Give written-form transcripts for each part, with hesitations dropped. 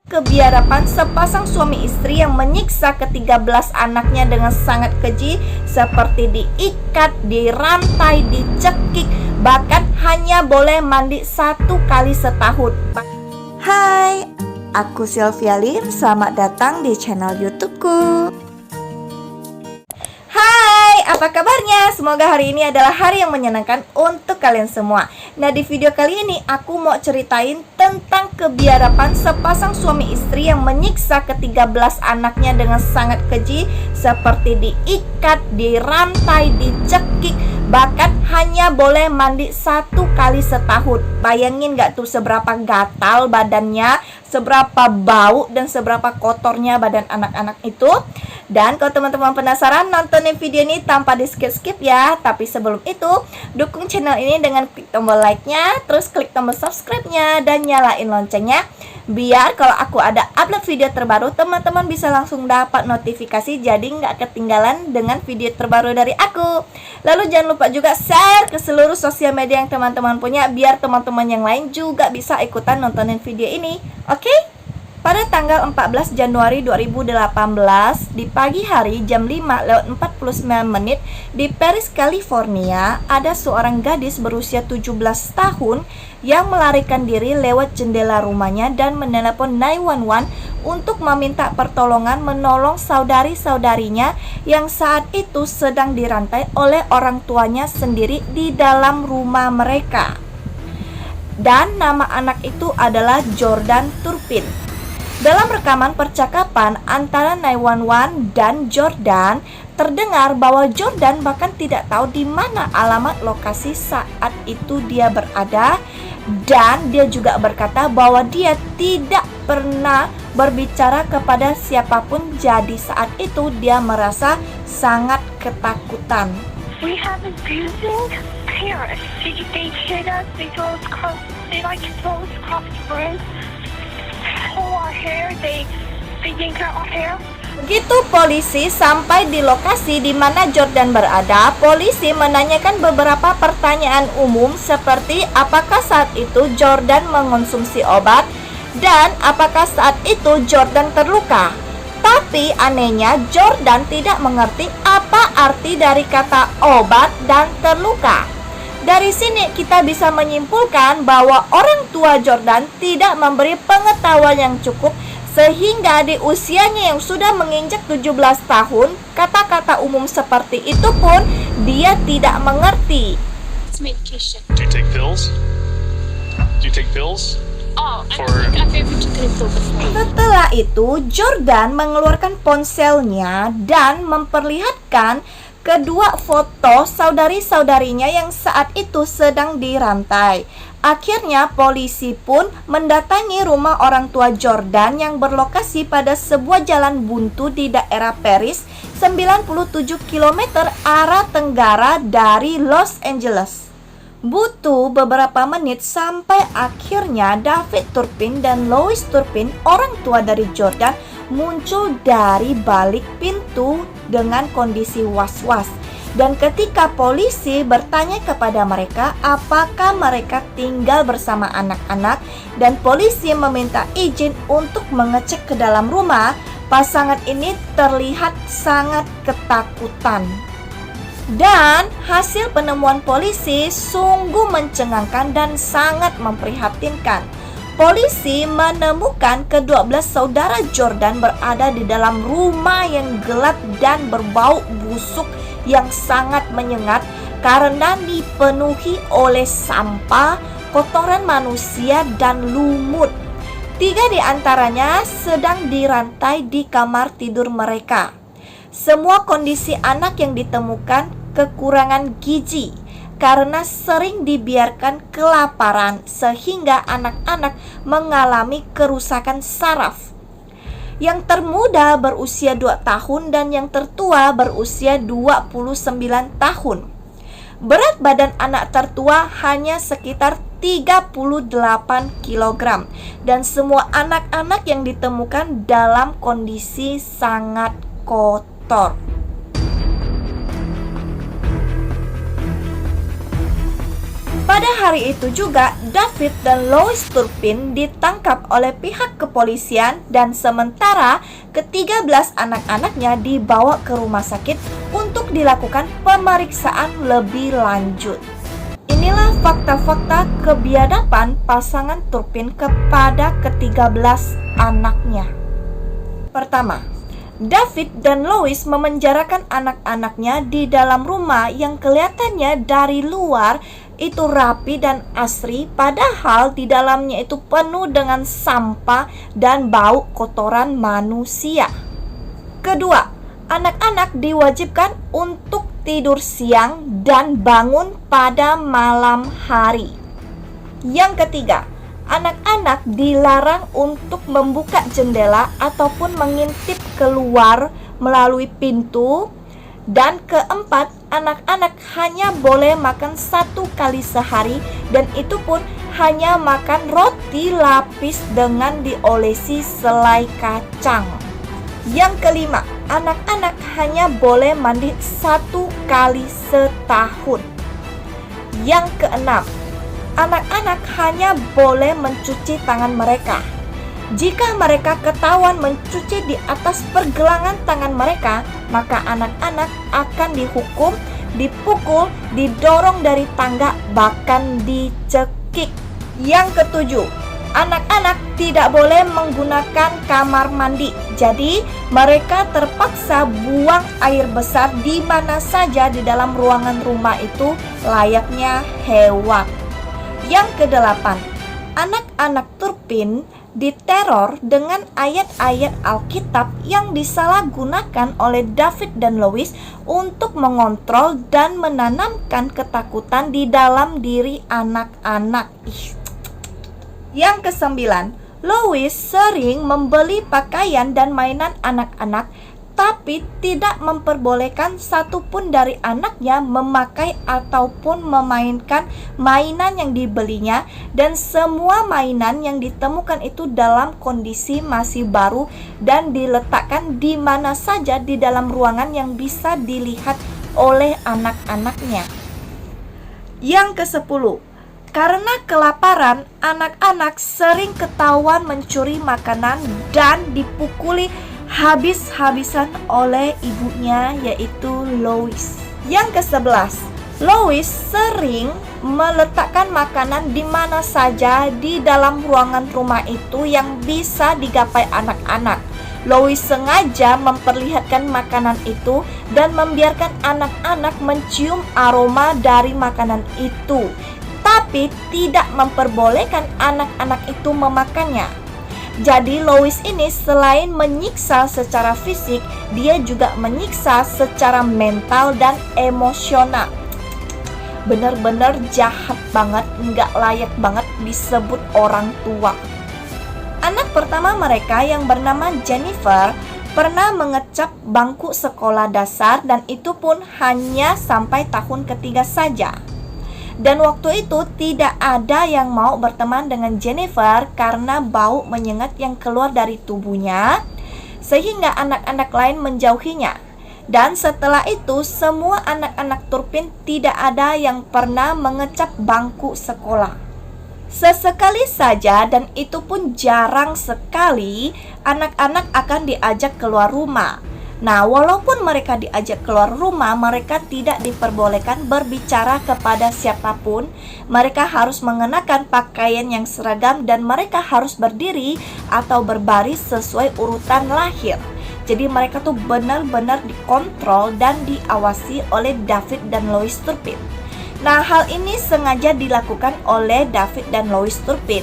Kebiadaban sepasang suami istri yang menyiksa ke-13 anaknya dengan sangat keji, seperti diikat, dirantai, dicekik, bahkan hanya boleh mandi 1 kali setahun. Hai, aku Sylvia Lin, selamat datang di channel YouTubeku. Hai, apa kabarnya? Semoga hari ini adalah hari yang menyenangkan untuk kalian semua. Nah, di video kali ini aku mau ceritain tentang kebiadaban sepasang suami istri yang menyiksa ke-13 anaknya dengan sangat keji, seperti diikat, dirantai, dicekik, bahkan hanya boleh mandi 1 kali setahun. Bayangin gak tuh seberapa gatal badannya, seberapa bau dan seberapa kotornya badan anak-anak itu. Dan kalau teman-teman penasaran, nontonin video ini tanpa di skip-skip ya. Tapi sebelum itu, dukung channel ini dengan klik tombol like-nya, terus klik tombol subscribe-nya, dan nyalain loncengnya, biar kalau aku ada upload video terbaru, teman-teman bisa langsung dapat notifikasi, jadi nggak ketinggalan dengan video terbaru dari aku. Lalu jangan lupa juga share ke seluruh sosial media yang teman-teman punya, biar teman-teman yang lain juga bisa ikutan nontonin video ini. Oke? Pada tanggal 14 Januari 2018 di pagi hari jam 5:49 di Paris, California, ada seorang gadis berusia 17 tahun yang melarikan diri lewat jendela rumahnya dan menelepon 911 untuk meminta pertolongan menolong saudari-saudarinya yang saat itu sedang dirantai oleh orang tuanya sendiri di dalam rumah mereka. Dan nama anak itu adalah Jordan Turpin. Dalam rekaman percakapan antara 911 dan Jordan, terdengar bahwa Jordan bahkan tidak tahu di mana alamat lokasi saat itu dia berada, dan dia juga berkata bahwa dia tidak pernah berbicara kepada siapapun. Jadi saat itu dia merasa sangat ketakutan. We have abusing parents. They hit us. They throw us across. They like to throw us across the room. Pull our hair. They yank out our hair. Begitu polisi sampai di lokasi di mana Jordan berada, polisi menanyakan beberapa pertanyaan umum seperti apakah saat itu Jordan mengonsumsi obat dan apakah saat itu Jordan terluka. Tapi anehnya Jordan tidak mengerti apa arti dari kata obat dan terluka. Dari sini kita bisa menyimpulkan bahwa orang tua Jordan tidak memberi pengetahuan yang cukup, sehingga di usianya yang sudah menginjak 17 tahun, kata-kata umum seperti itu pun dia tidak mengerti. It's medication. Do you take pills? Do you take pills? Oh, I don't think I've ever taken a pill before. Setelah itu, Jordan mengeluarkan ponselnya dan memperlihatkan kedua foto saudari-saudarinya yang saat itu sedang dirantai. Akhirnya polisi pun mendatangi rumah orang tua Jordan yang berlokasi pada sebuah jalan buntu di daerah Paris, 97 km arah tenggara dari Los Angeles. Butuh beberapa menit sampai akhirnya David Turpin dan Lois Turpin, orang tua dari Jordan, muncul dari balik pintu dengan kondisi was-was. Dan ketika polisi bertanya kepada mereka apakah mereka tinggal bersama anak-anak dan polisi meminta izin untuk mengecek ke dalam rumah, pasangan ini terlihat sangat ketakutan. Dan hasil penemuan polisi sungguh mencengangkan dan sangat memprihatinkan. Polisi menemukan ke-12 saudara Jordan berada di dalam rumah yang gelap dan berbau busuk yang sangat menyengat karena dipenuhi oleh sampah, kotoran manusia, dan lumut. 3 di antaranya sedang dirantai di kamar tidur mereka. Semua kondisi anak yang ditemukan kekurangan gizi karena sering dibiarkan kelaparan sehingga anak-anak mengalami kerusakan saraf. Yang termuda berusia 2 tahun dan yang tertua berusia 29 tahun. Berat badan anak tertua hanya sekitar 38 kg dan semua anak-anak yang ditemukan dalam kondisi sangat kotor. Pada hari itu juga, David dan Lois Turpin ditangkap oleh pihak kepolisian dan sementara ke-13 anak-anaknya dibawa ke rumah sakit untuk dilakukan pemeriksaan lebih lanjut. Inilah fakta-fakta kebiadaban pasangan Turpin kepada ke-13 anaknya. Pertama, David dan Lois memenjarakan anak-anaknya di dalam rumah yang kelihatannya dari luar itu rapi dan asri, padahal di dalamnya itu penuh dengan sampah dan bau kotoran manusia. Kedua, anak-anak diwajibkan untuk tidur siang dan bangun pada malam hari. Yang ketiga, anak-anak dilarang untuk membuka jendela ataupun mengintip keluar melalui pintu. Dan keempat, anak-anak hanya boleh makan 1 kali sehari dan itu pun hanya makan roti lapis dengan diolesi selai kacang. Yang kelima, anak-anak hanya boleh mandi 1 kali setahun. Yang keenam, anak-anak hanya boleh mencuci tangan mereka. Jika mereka ketahuan mencuci di atas pergelangan tangan mereka, maka anak-anak akan dihukum, dipukul, didorong dari tangga, bahkan dicekik. Yang ketujuh, anak-anak tidak boleh menggunakan kamar mandi. Jadi, mereka terpaksa buang air besar di mana saja di dalam ruangan rumah itu layaknya hewan. Yang kedelapan, anak-anak Turpin diteror dengan ayat-ayat Alkitab yang disalahgunakan oleh David dan Lois untuk mengontrol dan menanamkan ketakutan di dalam diri anak-anak. Yang kesembilan, Lois sering membeli pakaian dan mainan anak-anak, tapi tidak memperbolehkan satupun dari anaknya memakai ataupun memainkan mainan yang dibelinya, dan semua mainan yang ditemukan itu dalam kondisi masih baru dan diletakkan di mana saja di dalam ruangan yang bisa dilihat oleh anak-anaknya. Yang ke-10, karena kelaparan, anak-anak sering ketahuan mencuri makanan dan dipukuli habis-habisan oleh ibunya, yaitu Lois. Yang ke-11, Lois sering meletakkan makanan di mana saja di dalam ruangan rumah itu yang bisa digapai anak-anak. Lois sengaja memperlihatkan makanan itu dan membiarkan anak-anak mencium aroma dari makanan itu, tapi tidak memperbolehkan anak-anak itu memakannya. Jadi Lois ini selain menyiksa secara fisik, dia juga menyiksa secara mental dan emosional. Bener-bener jahat banget, nggak layak banget disebut orang tua. Anak pertama mereka yang bernama Jennifer pernah mengecap bangku sekolah dasar dan itu pun hanya sampai tahun ketiga saja. Dan waktu itu tidak ada yang mau berteman dengan Jennifer karena bau menyengat yang keluar dari tubuhnya, sehingga anak-anak lain menjauhinya. Dan setelah itu semua anak-anak Turpin tidak ada yang pernah mengecap bangku sekolah. Sesekali saja, dan itu pun jarang sekali, anak-anak akan diajak keluar rumah. Nah, walaupun mereka diajak keluar rumah, mereka tidak diperbolehkan berbicara kepada siapapun. Mereka harus mengenakan pakaian yang seragam dan mereka harus berdiri atau berbaris sesuai urutan lahir. Jadi mereka tuh benar-benar dikontrol dan diawasi oleh David dan Lois Turpin. Nah, hal ini sengaja dilakukan oleh David dan Lois Turpin.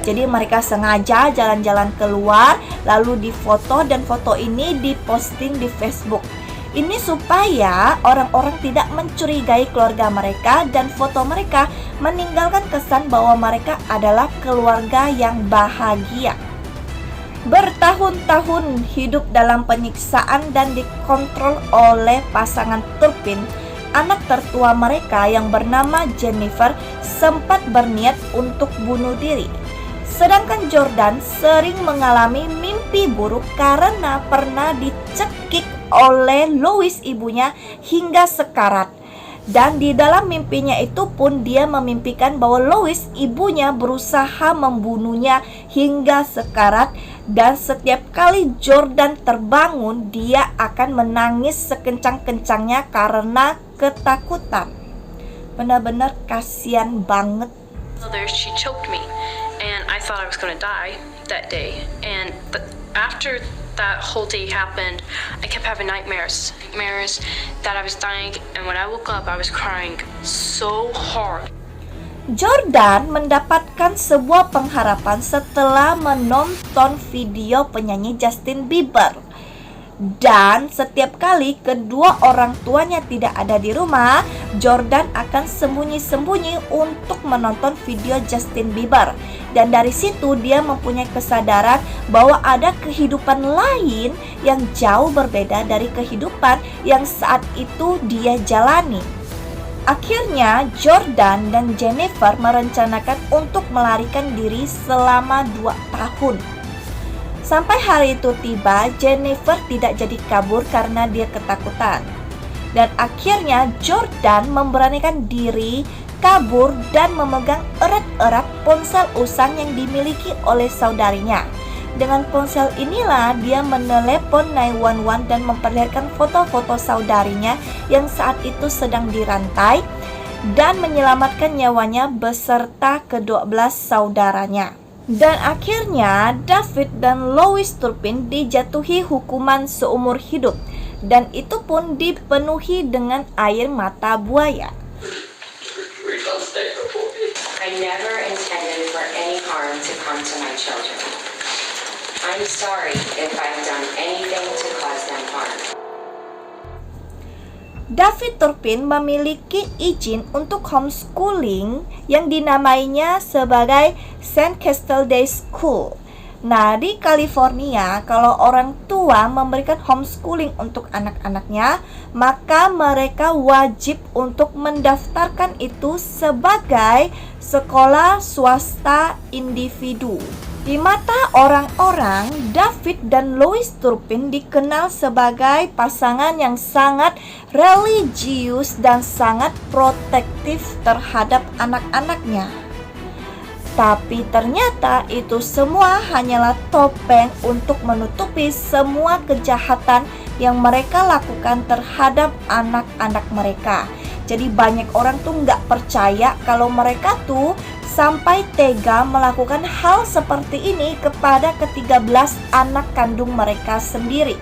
Jadi mereka sengaja jalan-jalan keluar, lalu difoto dan foto ini diposting di Facebook. Ini supaya orang-orang tidak mencurigai keluarga mereka dan foto mereka meninggalkan kesan bahwa mereka adalah keluarga yang bahagia. Bertahun-tahun hidup dalam penyiksaan dan dikontrol oleh pasangan Turpin, anak tertua mereka yang bernama Jennifer sempat berniat untuk bunuh diri. Sedangkan Jordan sering mengalami mimpi buruk karena pernah dicekik oleh Lois ibunya hingga sekarat. Dan di dalam mimpinya itu pun dia memimpikan bahwa Lois, ibunya, berusaha membunuhnya hingga sekarat. Dan setiap kali Jordan terbangun, dia akan menangis sekencang-kencangnya karena ketakutan. Benar-benar kasihan banget. There, she choked me, and I thought I was going to die that day. And after that whole day happened, I kept having nightmares that I was dying, and when I woke up, I was crying so hard. Jordan mendapatkan sebuah pengharapan setelah menonton video penyanyi Justin Bieber. Dan setiap kali kedua orang tuanya tidak ada di rumah, Jordan akan sembunyi-sembunyi untuk menonton video Justin Bieber. Dan dari situ dia mempunyai kesadaran bahwa ada kehidupan lain yang jauh berbeda dari kehidupan yang saat itu dia jalani. Akhirnya Jordan dan Jennifer merencanakan untuk melarikan diri selama 2 tahun. Sampai hari itu tiba, Jennifer tidak jadi kabur karena dia ketakutan. Dan akhirnya Jordan memberanikan diri kabur dan memegang erat-erat ponsel usang yang dimiliki oleh saudarinya. Dengan ponsel inilah dia menelepon 911 dan memperlihatkan foto-foto saudarinya yang saat itu sedang dirantai dan menyelamatkan nyawanya beserta ke-12 saudaranya. Dan akhirnya David dan Lois Turpin dijatuhi hukuman seumur hidup, dan itu pun dipenuhi dengan air mata buaya. I never intended for any harm to come to my children. I'm sorry if I've done anything to cause them harm. David Turpin memiliki izin untuk homeschooling yang dinamainya sebagai St. Castile Day School. Nah, di California, kalau orang tua memberikan homeschooling untuk anak-anaknya, maka mereka wajib untuk mendaftarkan itu sebagai sekolah swasta individu. Di mata orang-orang, David dan Lois Turpin dikenal sebagai pasangan yang sangat religius dan sangat protektif terhadap anak-anaknya. Tapi ternyata itu semua hanyalah topeng untuk menutupi semua kejahatan yang mereka lakukan terhadap anak-anak mereka. Jadi banyak orang tuh nggak percaya kalau mereka tuh sampai tega melakukan hal seperti ini kepada ke-13 anak kandung mereka sendiri.